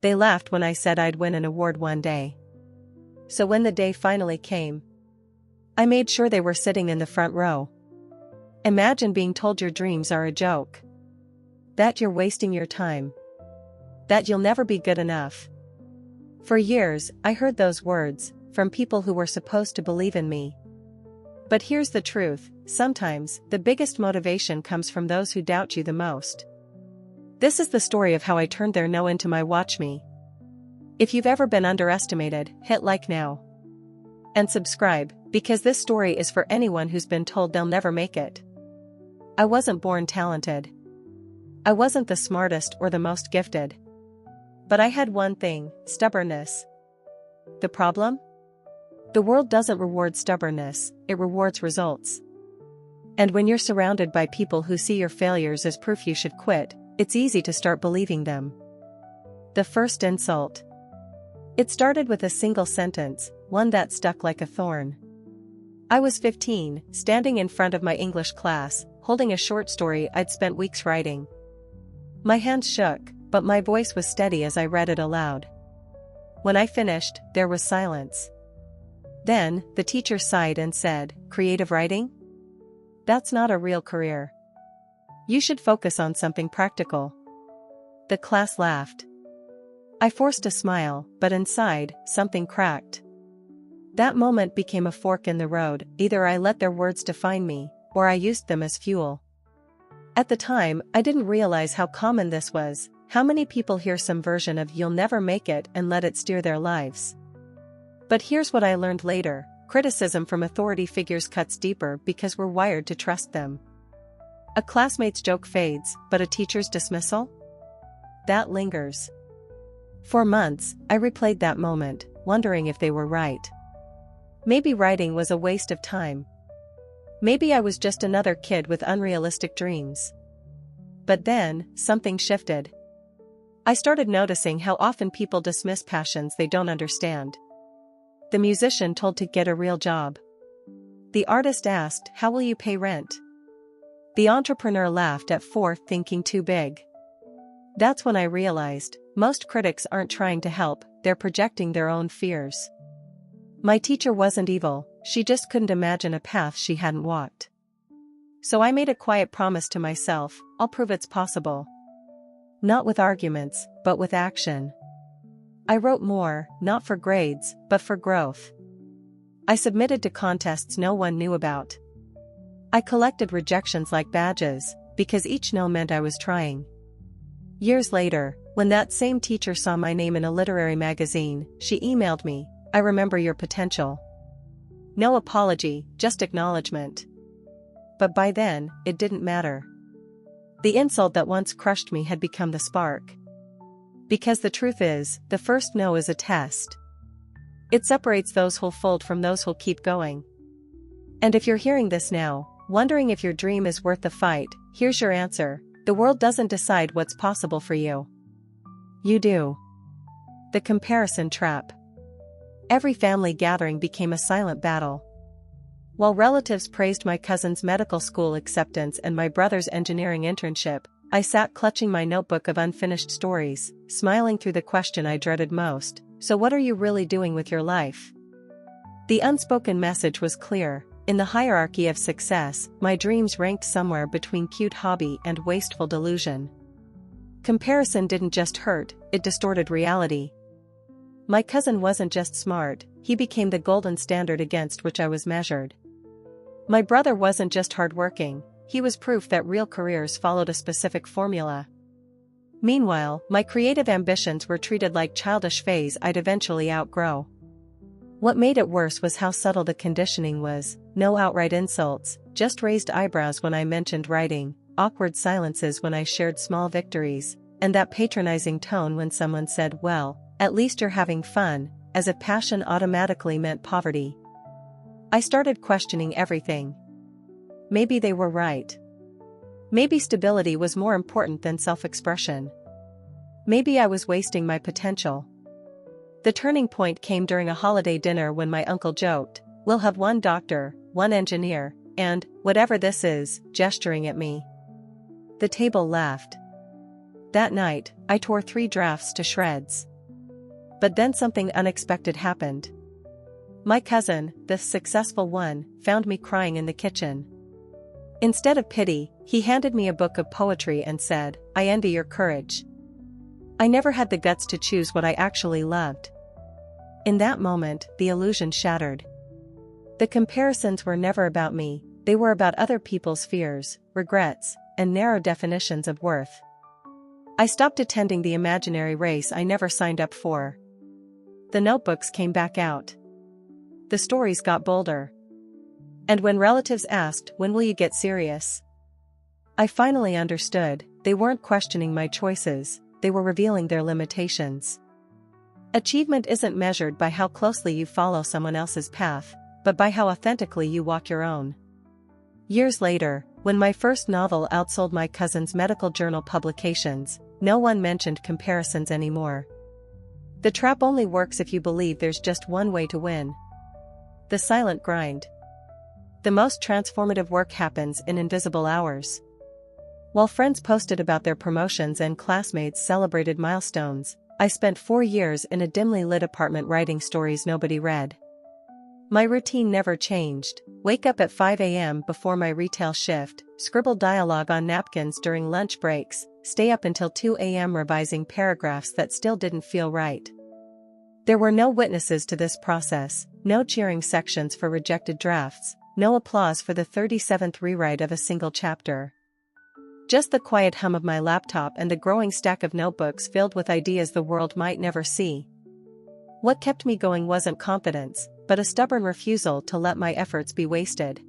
They laughed when I said I'd win an award one day. So when the day finally came, I made sure they were sitting in the front row. Imagine being told your dreams are a joke. That you're wasting your time. That you'll never be good enough. For years, I heard those words from people who were supposed to believe in me. But here's the truth, sometimes, the biggest motivation comes from those who doubt you the most. This is the story of how I turned their no into my watch me. If you've ever been underestimated, hit like now. And subscribe, because this story is for anyone who's been told they'll never make it. I wasn't born talented. I wasn't the smartest or the most gifted. But I had one thing, stubbornness. The problem? The world doesn't reward stubbornness, it rewards results. And when you're surrounded by people who see your failures as proof you should quit, it's easy to start believing them. The first insult. It started with a single sentence, one that stuck like a thorn. I was 15, standing in front of my English class, holding a short story I'd spent weeks writing. My hands shook, but my voice was steady as I read it aloud. When I finished, there was silence. Then, the teacher sighed and said, "Creative writing? That's not a real career. You should focus on something practical." The class laughed. I forced a smile, but inside, something cracked. That moment became a fork in the road, either I let their words define me, or I used them as fuel. At the time, I didn't realize how common this was, how many people hear some version of "you'll never make it" and let it steer their lives. But here's what I learned later, criticism from authority figures cuts deeper because we're wired to trust them. A classmate's joke fades, but a teacher's dismissal? That lingers. For months, I replayed that moment, wondering if they were right. Maybe writing was a waste of time. Maybe I was just another kid with unrealistic dreams. But then, something shifted. I started noticing how often people dismiss passions they don't understand. The musician told to get a real job. The artist asked, "How will you pay rent?" The entrepreneur laughed at thinking too big. That's when I realized, most critics aren't trying to help, they're projecting their own fears. My teacher wasn't evil, she just couldn't imagine a path she hadn't walked. So I made a quiet promise to myself, I'll prove it's possible. Not with arguments, but with action. I wrote more, not for grades, but for growth. I submitted to contests no one knew about. I collected rejections like badges, because each no meant I was trying. Years later, when that same teacher saw my name in a literary magazine, she emailed me, "I remember your potential." No apology, just acknowledgement. But by then, it didn't matter. The insult that once crushed me had become the spark. Because the truth is, the first no is a test. It separates those who'll fold from those who'll keep going. And if you're hearing this now, wondering if your dream is worth the fight, here's your answer. The world doesn't decide what's possible for you. You do. The comparison trap. Every family gathering became a silent battle. While relatives praised my cousin's medical school acceptance and my brother's engineering internship, I sat clutching my notebook of unfinished stories, smiling through the question I dreaded most, so what are you really doing with your life? The unspoken message was clear. In the hierarchy of success, my dreams ranked somewhere between cute hobby and wasteful delusion. Comparison didn't just hurt, it distorted reality. My cousin wasn't just smart, he became the golden standard against which I was measured. My brother wasn't just hardworking, he was proof that real careers followed a specific formula. Meanwhile, my creative ambitions were treated like childish phase I'd eventually outgrow. What made it worse was how subtle the conditioning was, no outright insults, just raised eyebrows when I mentioned writing, awkward silences when I shared small victories, and that patronizing tone when someone said, "Well, at least you're having fun," as if passion automatically meant poverty. I started questioning everything. Maybe they were right. Maybe stability was more important than self-expression. Maybe I was wasting my potential. The turning point came during a holiday dinner when my uncle joked, "We'll have one doctor, one engineer, and, whatever this is," gesturing at me. The table laughed. That night, I tore 3 drafts to shreds. But then something unexpected happened. My cousin, the successful one, found me crying in the kitchen. Instead of pity, he handed me a book of poetry and said, "I envy your courage." I never had the guts to choose what I actually loved. In that moment, the illusion shattered. The comparisons were never about me, they were about other people's fears, regrets, and narrow definitions of worth. I stopped attending the imaginary race I never signed up for. The notebooks came back out. The stories got bolder. And when relatives asked, "When will you get serious?" I finally understood, they weren't questioning my choices, they were revealing their limitations. Achievement isn't measured by how closely you follow someone else's path, but by how authentically you walk your own. Years later, when my first novel outsold my cousin's medical journal publications, no one mentioned comparisons anymore. The trap only works if you believe there's just one way to win. The silent grind. The most transformative work happens in invisible hours. While friends posted about their promotions and classmates celebrated milestones, I spent 4 years in a dimly lit apartment writing stories nobody read. My routine never changed: wake up at 5 a.m. before my retail shift, scribble dialogue on napkins during lunch breaks, stay up until 2 a.m. revising paragraphs that still didn't feel right. There were no witnesses to this process, no cheering sections for rejected drafts, no applause for the 37th rewrite of a single chapter. Just the quiet hum of my laptop and the growing stack of notebooks filled with ideas the world might never see. What kept me going wasn't confidence, but a stubborn refusal to let my efforts be wasted.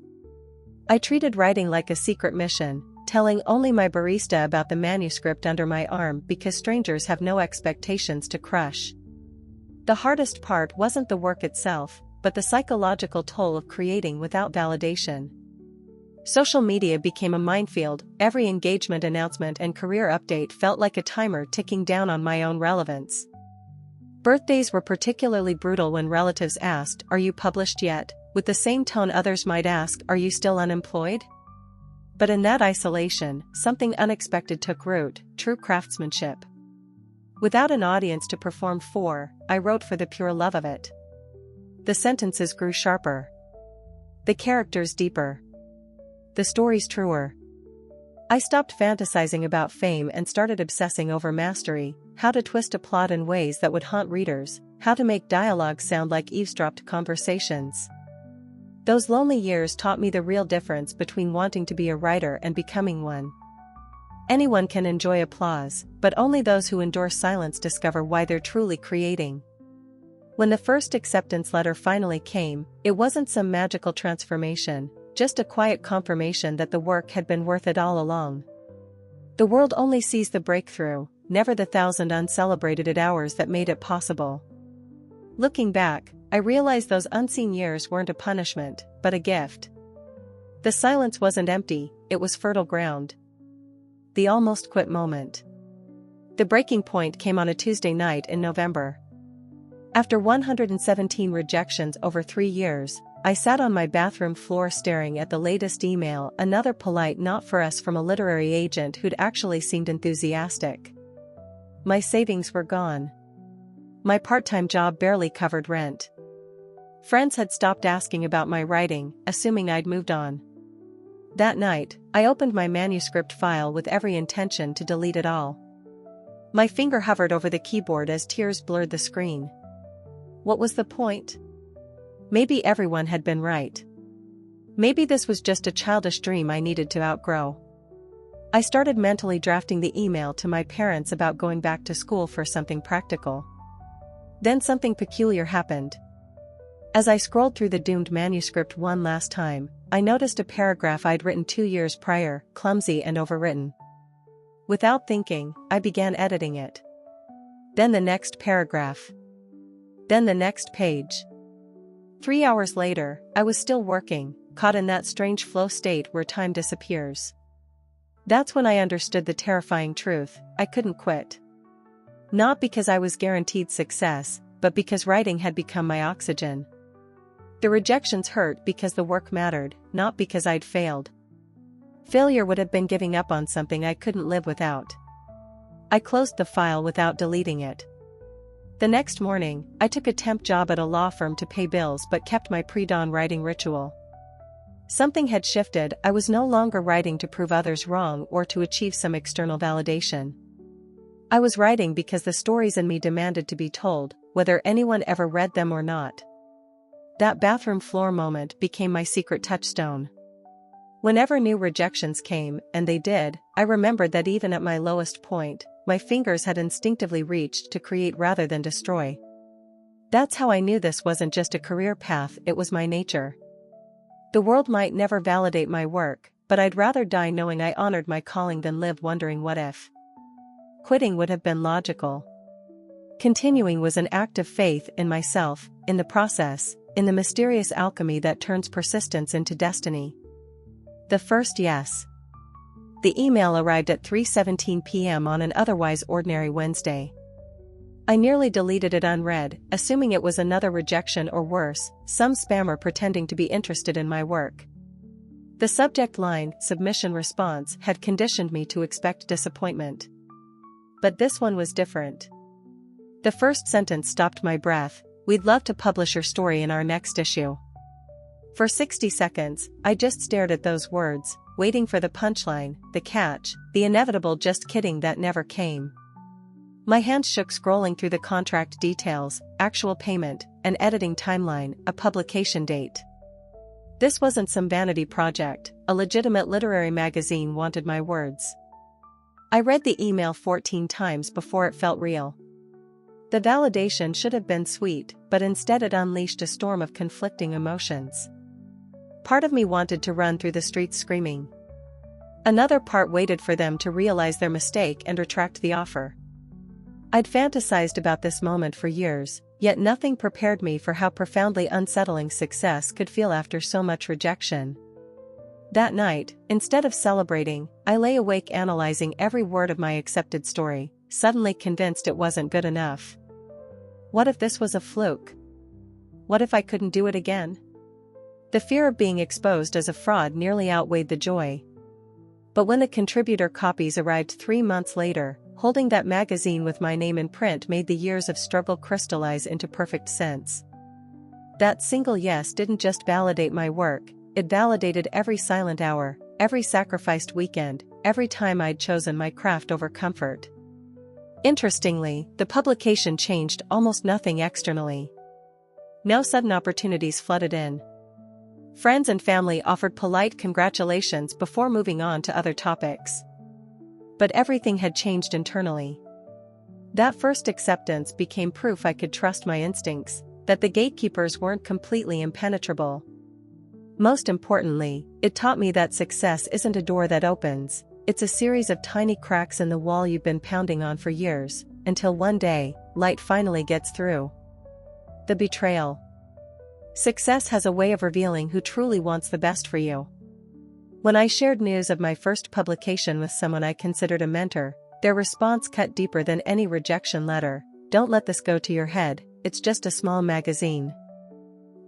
I treated writing like a secret mission, telling only my barista about the manuscript under my arm because strangers have no expectations to crush. The hardest part wasn't the work itself, but the psychological toll of creating without validation. Social media became a minefield, every engagement announcement and career update felt like a timer ticking down on my own relevance. Birthdays were particularly brutal when relatives asked, "Are you published yet?" with the same tone others might ask, "Are you still unemployed?" But in that isolation, something unexpected took root: true craftsmanship. Without an audience to perform for, I wrote for the pure love of it. The sentences grew sharper. The characters deeper. The stories truer. I stopped fantasizing about fame and started obsessing over mastery, how to twist a plot in ways that would haunt readers, how to make dialogue sound like eavesdropped conversations. Those lonely years taught me the real difference between wanting to be a writer and becoming one. Anyone can enjoy applause, but only those who endure silence discover why they're truly creating. When the first acceptance letter finally came, it wasn't some magical transformation, just a quiet confirmation that the work had been worth it all along. The world only sees the breakthrough, never the 1,000 uncelebrated hours that made it possible. Looking back, I realized those unseen years weren't a punishment, but a gift. The silence wasn't empty, it was fertile ground. The almost quit moment. The breaking point came on a Tuesday night in November. After 117 rejections over 3 years, I sat on my bathroom floor staring at the latest email, another polite "not for us" from a literary agent who'd actually seemed enthusiastic. My savings were gone. My part-time job barely covered rent. Friends had stopped asking about my writing, assuming I'd moved on. That night, I opened my manuscript file with every intention to delete it all. My finger hovered over the keyboard as tears blurred the screen. What was the point? Maybe everyone had been right. Maybe this was just a childish dream I needed to outgrow. I started mentally drafting the email to my parents about going back to school for something practical. Then something peculiar happened. As I scrolled through the doomed manuscript one last time, I noticed a paragraph I'd written 2 years prior, clumsy and overwritten. Without thinking, I began editing it. Then the next paragraph. Then the next page. 3 hours later, I was still working, caught in that strange flow state where time disappears. That's when I understood the terrifying truth: I couldn't quit. Not because I was guaranteed success, but because writing had become my oxygen. The rejections hurt because the work mattered, not because I'd failed. Failure would have been giving up on something I couldn't live without. I closed the file without deleting it. The next morning, I took a temp job at a law firm to pay bills but kept my pre-dawn writing ritual. Something had shifted. I was no longer writing to prove others wrong or to achieve some external validation. I was writing because the stories in me demanded to be told, whether anyone ever read them or not. That bathroom floor moment became my secret touchstone. Whenever new rejections came, and they did, I remembered that even at my lowest point, my fingers had instinctively reached to create rather than destroy. That's how I knew this wasn't just a career path, it was my nature. The world might never validate my work, but I'd rather die knowing I honored my calling than live wondering what if. Quitting would have been logical. Continuing was an act of faith in myself, in the process, in the mysterious alchemy that turns persistence into destiny. The first yes. The email arrived at 3:17 p.m. on an otherwise ordinary Wednesday. I nearly deleted it unread, assuming it was another rejection or worse, some spammer pretending to be interested in my work. The subject line, submission response, had conditioned me to expect disappointment. But this one was different. The first sentence stopped my breath. We'd love to publish your story in our next issue. For 60 seconds, I just stared at those words, waiting for the punchline, the catch, the inevitable just kidding that never came. My hands shook scrolling through the contract details, actual payment, an editing timeline, a publication date. This wasn't some vanity project, a legitimate literary magazine wanted my words. I read the email 14 times before it felt real. The validation should have been sweet, but instead it unleashed a storm of conflicting emotions. Part of me wanted to run through the streets screaming. Another part waited for them to realize their mistake and retract the offer. I'd fantasized about this moment for years, yet nothing prepared me for how profoundly unsettling success could feel after so much rejection. That night, instead of celebrating, I lay awake analyzing every word of my accepted story, suddenly convinced it wasn't good enough. What if this was a fluke? What if I couldn't do it again? The fear of being exposed as a fraud nearly outweighed the joy. But when the contributor copies arrived 3 months later, holding that magazine with my name in print made the years of struggle crystallize into perfect sense. That single yes didn't just validate my work, it validated every silent hour, every sacrificed weekend, every time I'd chosen my craft over comfort. Interestingly, the publication changed almost nothing externally. No sudden opportunities flooded in. Friends and family offered polite congratulations before moving on to other topics. But everything had changed internally. That first acceptance became proof I could trust my instincts, that the gatekeepers weren't completely impenetrable. Most importantly, it taught me that success isn't a door that opens, it's a series of tiny cracks in the wall you've been pounding on for years, until one day, light finally gets through. The betrayal. Success has a way of revealing who truly wants the best for you. When I shared news of my first publication with someone I considered a mentor, their response cut deeper than any rejection letter. Don't let this go to your head, it's just a small magazine.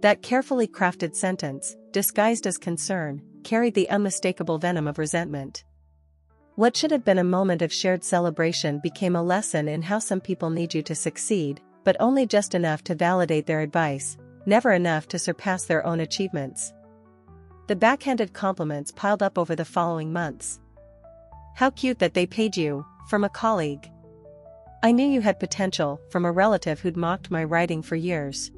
That carefully crafted sentence, disguised as concern, carried the unmistakable venom of resentment. What should have been a moment of shared celebration became a lesson in how some people need you to succeed, but only just enough to validate their advice, never enough to surpass their own achievements. The backhanded compliments piled up over the following months. How cute that they paid you, from a colleague. I knew you had potential, from a relative who'd mocked my writing for years.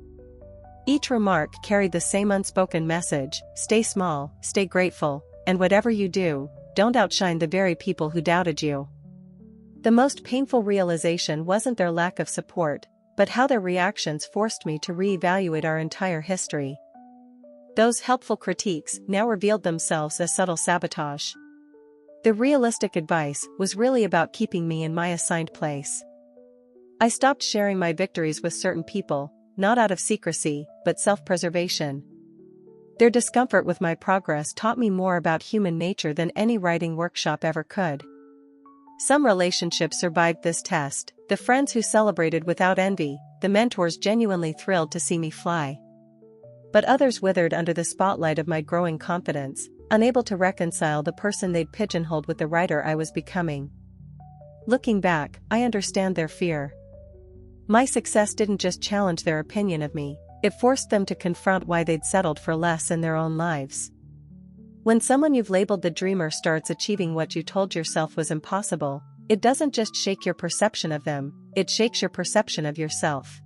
Each remark carried the same unspoken message: stay small, stay grateful, and whatever you do, don't outshine the very people who doubted you. The most painful realization wasn't their lack of support, but how their reactions forced me to reevaluate our entire history. Those helpful critiques now revealed themselves as subtle sabotage. The realistic advice was really about keeping me in my assigned place. I stopped sharing my victories with certain people, not out of secrecy, but self-preservation. Their discomfort with my progress taught me more about human nature than any writing workshop ever could. Some relationships survived this test, the friends who celebrated without envy, the mentors genuinely thrilled to see me fly. But others withered under the spotlight of my growing confidence, unable to reconcile the person they'd pigeonholed with the writer I was becoming. Looking back, I understand their fear. My success didn't just challenge their opinion of me, it forced them to confront why they'd settled for less in their own lives. When someone you've labeled the dreamer starts achieving what you told yourself was impossible, it doesn't just shake your perception of them, it shakes your perception of yourself.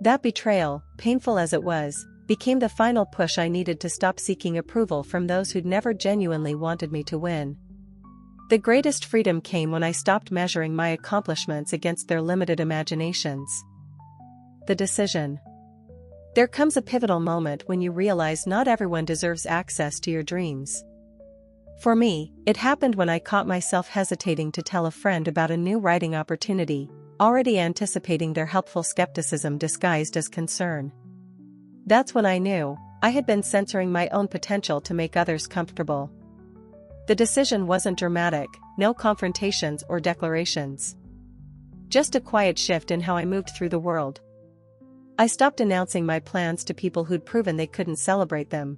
That betrayal, painful as it was, became the final push I needed to stop seeking approval from those who'd never genuinely wanted me to win. The greatest freedom came when I stopped measuring my accomplishments against their limited imaginations. The decision. There comes a pivotal moment when you realize not everyone deserves access to your dreams. For me, it happened when I caught myself hesitating to tell a friend about a new writing opportunity, already anticipating their helpful skepticism disguised as concern. That's when I knew I had been censoring my own potential to make others comfortable. The decision wasn't dramatic, no confrontations or declarations. Just a quiet shift in how I moved through the world. I stopped announcing my plans to people who'd proven they couldn't celebrate them.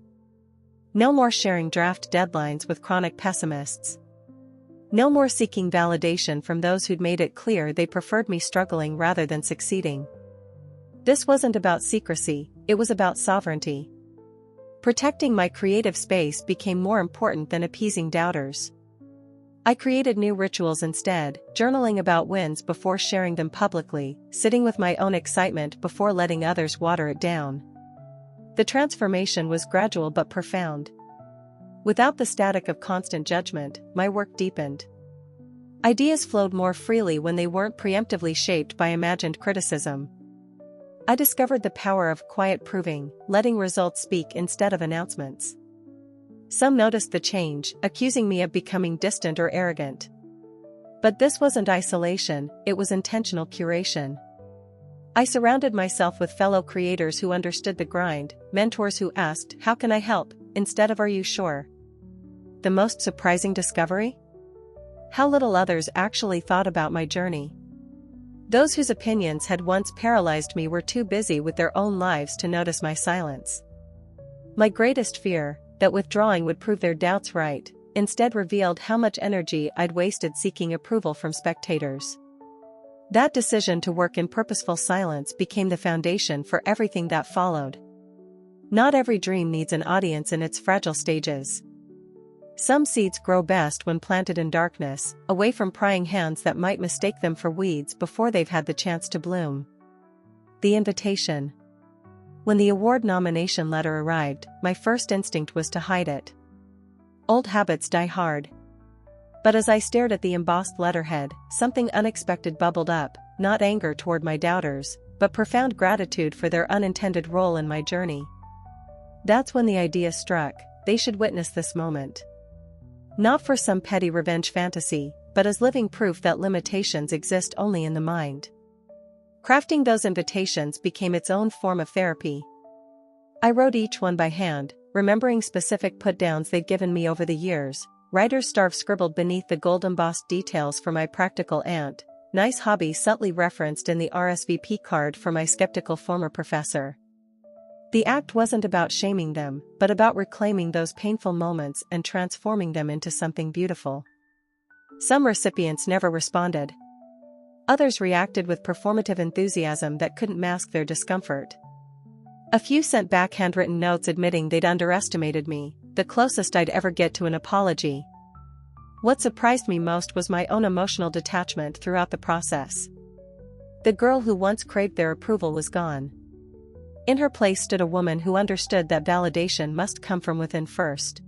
No more sharing draft deadlines with chronic pessimists. No more seeking validation from those who'd made it clear they preferred me struggling rather than succeeding. This wasn't about secrecy, it was about sovereignty. Protecting my creative space became more important than appeasing doubters. I created new rituals instead, journaling about wins before sharing them publicly, sitting with my own excitement before letting others water it down. The transformation was gradual but profound. Without the static of constant judgment, my work deepened. Ideas flowed more freely when they weren't preemptively shaped by imagined criticism. I discovered the power of quiet proving, letting results speak instead of announcements. Some noticed the change, accusing me of becoming distant or arrogant. But this wasn't isolation, it was intentional curation. I surrounded myself with fellow creators who understood the grind, mentors who asked, "How can I help?" instead of "Are you sure?" The most surprising discovery? How little others actually thought about my journey. Those whose opinions had once paralyzed me were too busy with their own lives to notice my silence. My greatest fear, that withdrawing would prove their doubts right, instead revealed how much energy I'd wasted seeking approval from spectators. That decision to work in purposeful silence became the foundation for everything that followed. Not every dream needs an audience in its fragile stages. Some seeds grow best when planted in darkness, away from prying hands that might mistake them for weeds before they've had the chance to bloom. The invitation. When the award nomination letter arrived, my first instinct was to hide it. Old habits die hard. But as I stared at the embossed letterhead, something unexpected bubbled up, not anger toward my doubters, but profound gratitude for their unintended role in my journey. That's when the idea struck, they should witness this moment. Not for some petty revenge fantasy, but as living proof that limitations exist only in the mind. Crafting those invitations became its own form of therapy. I wrote each one by hand, remembering specific put-downs they'd given me over the years, writer's starf scribbled beneath the gold-embossed details for my practical aunt, nice hobby subtly referenced in the RSVP card for my skeptical former professor. The act wasn't about shaming them, but about reclaiming those painful moments and transforming them into something beautiful. Some recipients never responded. Others reacted with performative enthusiasm that couldn't mask their discomfort. A few sent back handwritten notes admitting they'd underestimated me, the closest I'd ever get to an apology. What surprised me most was my own emotional detachment throughout the process. The girl who once craved their approval was gone. In her place stood a woman who understood that validation must come from within first.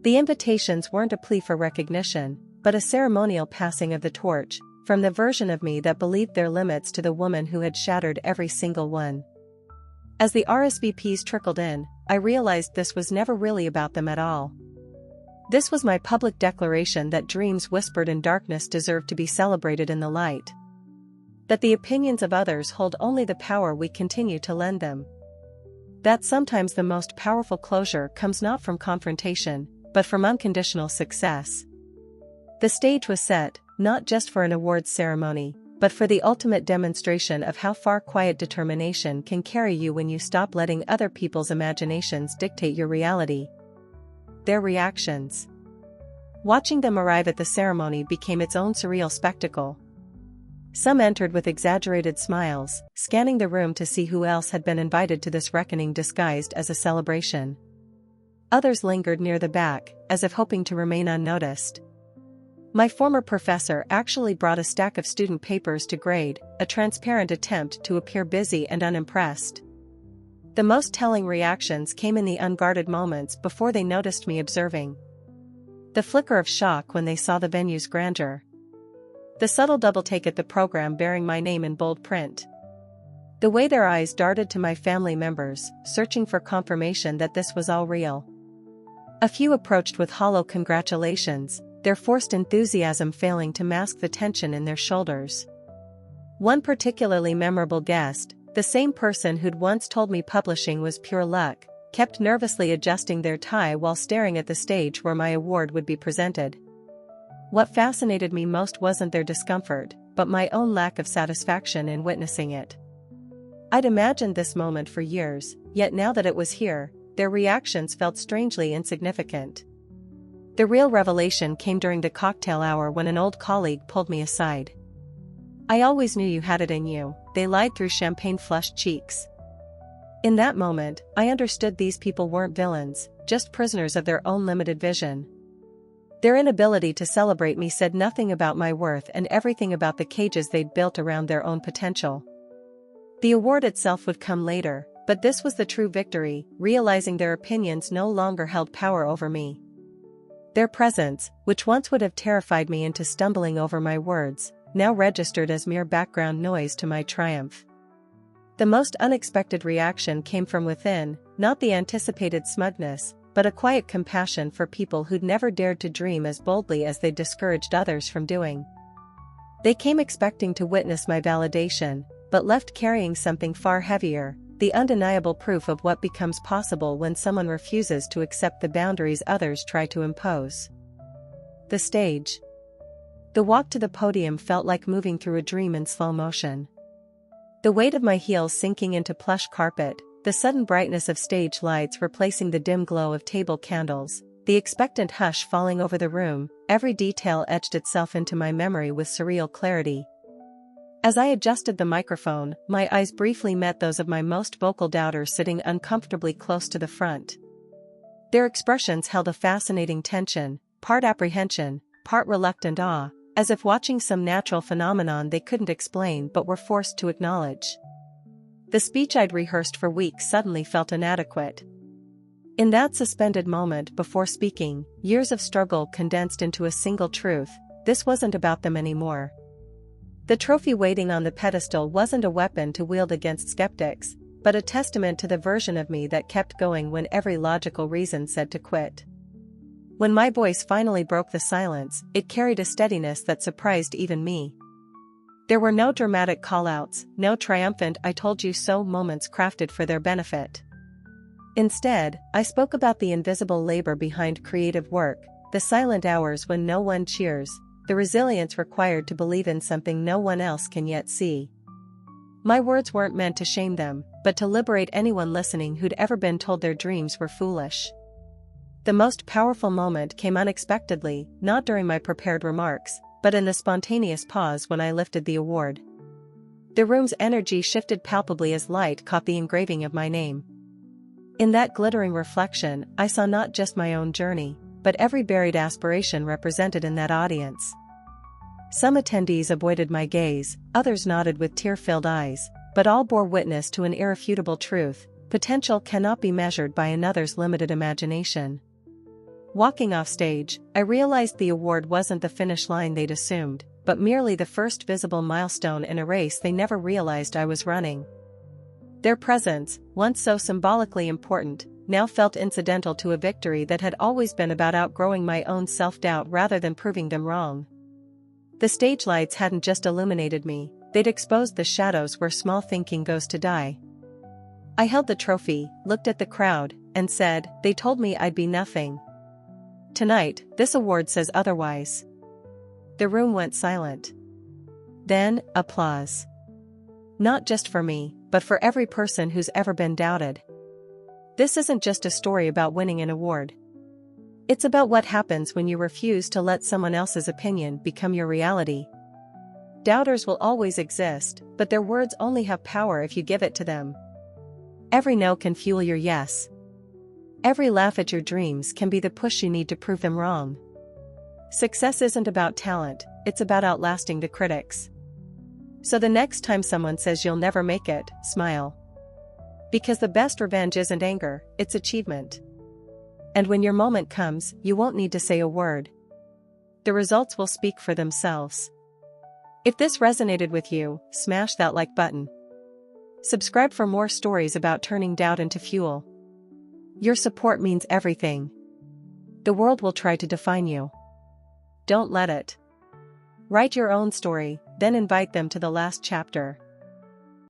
The invitations weren't a plea for recognition, but a ceremonial passing of the torch, from the version of me that believed their limits to the woman who had shattered every single one. As the RSVPs trickled in, I realized this was never really about them at all. This was my public declaration that dreams whispered in darkness deserve to be celebrated in the light. That the opinions of others hold only the power we continue to lend them. That sometimes the most powerful closure comes not from confrontation, but from unconditional success. The stage was set, not just for an awards ceremony, but for the ultimate demonstration of how far quiet determination can carry you when you stop letting other people's imaginations dictate your reality. Their reactions. Watching them arrive at the ceremony became its own surreal spectacle. Some entered with exaggerated smiles, scanning the room to see who else had been invited to this reckoning disguised as a celebration. Others lingered near the back, as if hoping to remain unnoticed. My former professor actually brought a stack of student papers to grade, a transparent attempt to appear busy and unimpressed. The most telling reactions came in the unguarded moments before they noticed me observing. The flicker of shock when they saw the venue's grandeur. The subtle double-take at the program bearing my name in bold print. The way their eyes darted to my family members, searching for confirmation that this was all real. A few approached with hollow congratulations, their forced enthusiasm failing to mask the tension in their shoulders. One particularly memorable guest, the same person who'd once told me publishing was pure luck, kept nervously adjusting their tie while staring at the stage where my award would be presented. What fascinated me most wasn't their discomfort, but my own lack of satisfaction in witnessing it. I'd imagined this moment for years, yet now that it was here, their reactions felt strangely insignificant. The real revelation came during the cocktail hour when an old colleague pulled me aside. "I always knew you had it in you," they lied through champagne-flushed cheeks. In that moment, I understood these people weren't villains, just prisoners of their own limited vision. Their inability to celebrate me said nothing about my worth and everything about the cages they'd built around their own potential. The award itself would come later, but this was the true victory, realizing their opinions no longer held power over me. Their presence, which once would have terrified me into stumbling over my words, now registered as mere background noise to my triumph. The most unexpected reaction came from within, not the anticipated smugness, but a quiet compassion for people who'd never dared to dream as boldly as they discouraged others from doing. They came expecting to witness my validation, but left carrying something far heavier, the undeniable proof of what becomes possible when someone refuses to accept the boundaries others try to impose. The stage. The walk to the podium felt like moving through a dream in slow motion. The weight of my heels sinking into plush carpet, the sudden brightness of stage lights replacing the dim glow of table candles, the expectant hush falling over the room, every detail etched itself into my memory with surreal clarity. As I adjusted the microphone, my eyes briefly met those of my most vocal doubters sitting uncomfortably close to the front. Their expressions held a fascinating tension, part apprehension, part reluctant awe, as if watching some natural phenomenon they couldn't explain but were forced to acknowledge. The speech I'd rehearsed for weeks suddenly felt inadequate. In that suspended moment before speaking, years of struggle condensed into a single truth: this wasn't about them anymore. The trophy waiting on the pedestal wasn't a weapon to wield against skeptics, but a testament to the version of me that kept going when every logical reason said to quit. When my voice finally broke the silence, it carried a steadiness that surprised even me. There were no dramatic call-outs, no triumphant "I told you so" moments crafted for their benefit. Instead, I spoke about the invisible labor behind creative work, the silent hours when no one cheers, the resilience required to believe in something no one else can yet see. My words weren't meant to shame them, but to liberate anyone listening who'd ever been told their dreams were foolish. The most powerful moment came unexpectedly, not during my prepared remarks, but in the spontaneous pause when I lifted the award. The room's energy shifted palpably as light caught the engraving of my name. In that glittering reflection, I saw not just my own journey, but every buried aspiration represented in that audience. Some attendees avoided my gaze, others nodded with tear-filled eyes, but all bore witness to an irrefutable truth: potential cannot be measured by another's limited imagination. Walking off stage, I realized the award wasn't the finish line they'd assumed, but merely the first visible milestone in a race they never realized I was running. Their presence, once so symbolically important, now felt incidental to a victory that had always been about outgrowing my own self-doubt rather than proving them wrong. The stage lights hadn't just illuminated me, they'd exposed the shadows where small thinking goes to die. I held the trophy, looked at the crowd, and said, "They told me I'd be nothing. Tonight, this award says otherwise." The room went silent. Then, applause. Not just for me, but for every person who's ever been doubted. This isn't just a story about winning an award. It's about what happens when you refuse to let someone else's opinion become your reality. Doubters will always exist, but their words only have power if you give it to them. Every no can fuel your yes. Every laugh at your dreams can be the push you need to prove them wrong. Success isn't about talent, it's about outlasting the critics. So the next time someone says you'll never make it, smile. Because the best revenge isn't anger, it's achievement. And when your moment comes, you won't need to say a word. The results will speak for themselves. If this resonated with you, smash that like button. Subscribe for more stories about turning doubt into fuel. Your support means everything. The world will try to define you. Don't let it. Write your own story, then invite them to the last chapter.